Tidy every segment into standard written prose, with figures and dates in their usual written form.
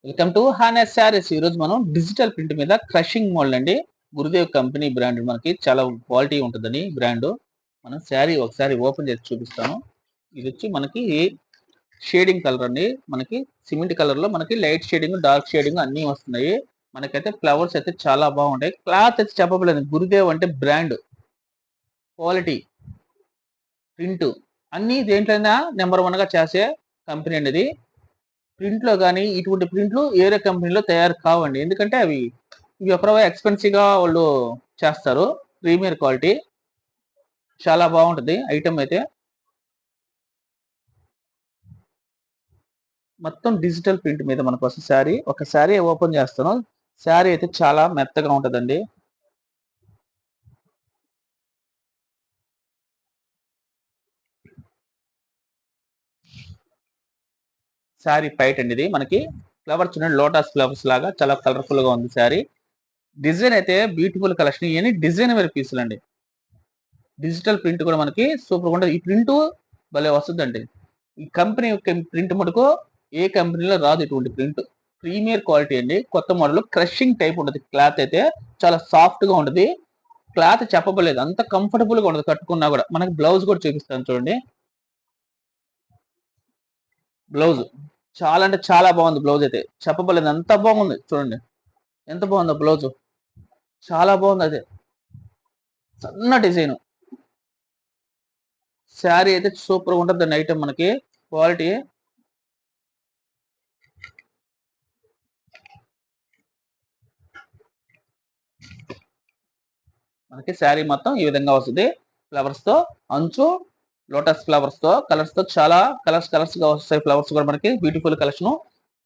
Welcome to honest saris. ఈ రోజు మనం డిజిటల్ ప్రింట్ మీద క్రషింగ్ మోల్డ్ అండి. గురుదేవ్ కంపెనీ బ్రాండ్, మనకి చాలా క్వాలిటీ ఉంటుందని బ్రాండ్. మనం శారీ ఒకసారి ఓపెన్ చేసి చూపిస్తాను. ఇది వచ్చి మనకి షేడింగ్ కలర్ అండి. మనకి సిమెంట్ కలర్ లో మనకి లైట్ షేడింగ్, డార్క్ షేడింగ్ అన్ని వస్తున్నాయి. మనకైతే ఫ్లవర్స్ అయితే చాలా బాగుంటాయి. క్లాత్ అయితే చెప్పలేదు. గురుదేవ్ అంటే బ్రాండ్, క్వాలిటీ, ప్రింట్ అన్ని దేంట్లైనా నెంబర్ 1 గా చేసే కంపెనీ అండి ఇది. ప్రింట్ లో కానీ ఇటువంటి ప్రింట్లు వేరే కంపెనీలో తయారు కావండి. ఎందుకంటే ఇవి ఒక ఎక్స్పెన్సివ్ గా వాళ్ళు చేస్తారు. ప్రీమియర్ క్వాలిటీ, చాలా బాగుంటది ఐటమ్ అయితే. మొత్తం డిజిటల్ ప్రింట్ మీద మనకు వస్తుంది శారీ. ఒక శారీ ఓపెన్ చేస్తాను. శారీ అయితే చాలా మెత్తగా ఉంటదండి. శారీ పైట్ అండి. ఇది మనకి ఫ్లవర్స్ చూడండి, లోటస్ ఫ్లవర్స్ లాగా చాలా కలర్ఫుల్ గా ఉంది శారీ. డిజైన్ అయితే బ్యూటిఫుల్ కలెక్షన్. ఇవన్నీ డిజైన్ వేరే పీసులు అండి. డిజిటల్ ప్రింట్ కూడా మనకి సూపర్ గా ఉంటుంది. ఈ ప్రింట్ భలే వస్తుందండి. ఈ కంపెనీ యొక్క ప్రింట్ మటుకు ఏ కంపెనీలో రాదు ఇటువంటి ప్రింట్. ప్రీమియర్ క్వాలిటీ అండి. కొత్త మోడల్ క్రషింగ్ టైప్ ఉంటుంది. క్లాత్ అయితే చాలా సాఫ్ట్ గా ఉంటుంది. క్లాత్ చెప్పబలేదు, అంత కంఫర్టబుల్ గా ఉండదు కట్టుకున్నా కూడా. మనకి బ్లౌజ్ కూడా చూపిస్తాను చూడండి. బ్లౌజ్ చాలా అంటే చాలా బాగుంది. బ్లౌజ్ అయితే చెప్పబలేదు, అంత బాగుంది. చూడండి ఎంత బాగుందో బ్లౌజ్. చాలా బాగుంది. అదే సన్న డిజైన్. శారీ అయితే సూపర్ గా ఉంటుంది ఐటమ్. మనకి క్వాలిటీ మనకి శారీ మొత్తం ఈ విధంగా వస్తుంది. ఫ్లవర్స్ తో అంచు, లోటస్ ఫ్లవర్స్ తో, కలర్స్ తో చాలా కలర్స్ గా వస్తాయి. ఫ్లవర్స్ కూడా మనకి బ్యూటిఫుల్ కలెక్షన్.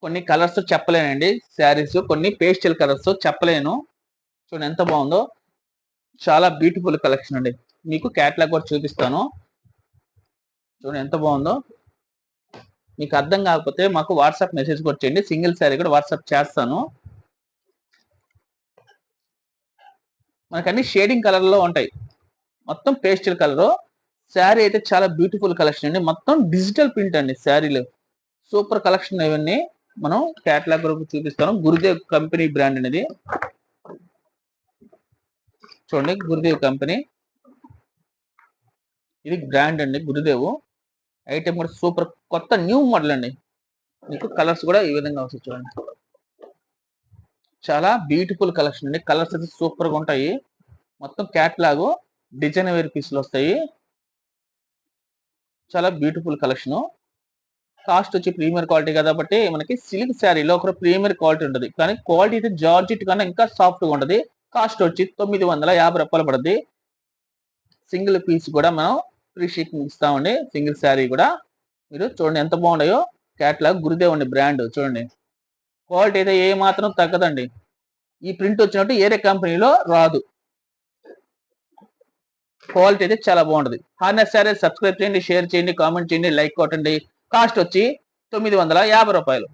కొన్ని కలర్స్ చెప్పలేనండి. శారీస్ కొన్ని పేస్టల్ కలర్స్ చెప్పలేను. చూడండి ఎంత బాగుందో. చాలా బ్యూటిఫుల్ కలెక్షన్ అండి. మీకు క్యాట్లాగ్ కూడా చూపిస్తాను. చూడండి ఎంత బాగుందో. మీకు అర్థం కాకపోతే మాకు వాట్సాప్ మెసేజ్ కూడా చేయండి. సింగిల్ శారీ కూడా వాట్సాప్ చేస్తాను. మనకు అన్ని షేడింగ్ కలర్ లో ఉంటాయి. మొత్తం పేస్టల్ కలర్. శారీ అయితే చాలా బ్యూటిఫుల్ కలెక్షన్ అండి. మొత్తం డిజిటల్ ప్రింట్ అండి శారీలు. Super collection. ఇవన్నీ మనం క్యాటలాగ్ గ్రూప్ చూపిస్తాను. గురుదేవ్ కంపెనీ బ్రాండ్ అనేది. చూడండి గురుదేవ్ కంపెనీ, ఇది బ్రాండ్ అండి గురుదేవ్. ఐటమ్ కూడా సూపర్, కొత్త న్యూ మోడల్ అండి. మీకు కలర్స్ కూడా ఈ విధంగా వస్తాయి చూడండి. చాలా బ్యూటిఫుల్ కలెక్షన్ అండి. కలర్స్ అయితే సూపర్ గా ఉంటాయి. మొత్తం క్యాట్లాగ్ డిజైన్ వేర్ పీసులు వస్తాయి. చాలా బ్యూటిఫుల్ కలెక్షన్. కాస్ట్ వచ్చి ప్రీమియర్ క్వాలిటీ కాబట్టి మనకి సిల్క్ శారీలో ఒక ప్రీమియర్ క్వాలిటీ ఉంటుంది. కానీ క్వాలిటీ అయితే జార్జిట్ కన్నా ఇంకా సాఫ్ట్ గా ఉంటుంది. కాస్ట్ వచ్చి 950 రూపాయలు పడుతుంది. సింగిల్ పీస్ కూడా మనం ఫ్రీ షిప్పింగ్ ఇస్తామండి. సింగిల్ శారీ కూడా మీరు చూడండి ఎంత బాగున్నాయో. క్యాట్లాగ్ గురుదేవ్ అండి బ్రాండ్. చూడండి క్వాలిటీ అయితే ఏ మాత్రం తగ్గదండి. ఈ ప్రింట్ వచ్చినట్టు ఏరే కంపెనీలో రాదు. క్వాలిటీ అయితే చాలా బాగుంటది. హార్నెస్ శారీ సబ్స్క్రైబ్ చేయండి, షేర్ చేయండి, కామెంట్ చేయండి, లైక్ కొట్టండి. కాస్ట్ వచ్చి 950 రూపాయలు.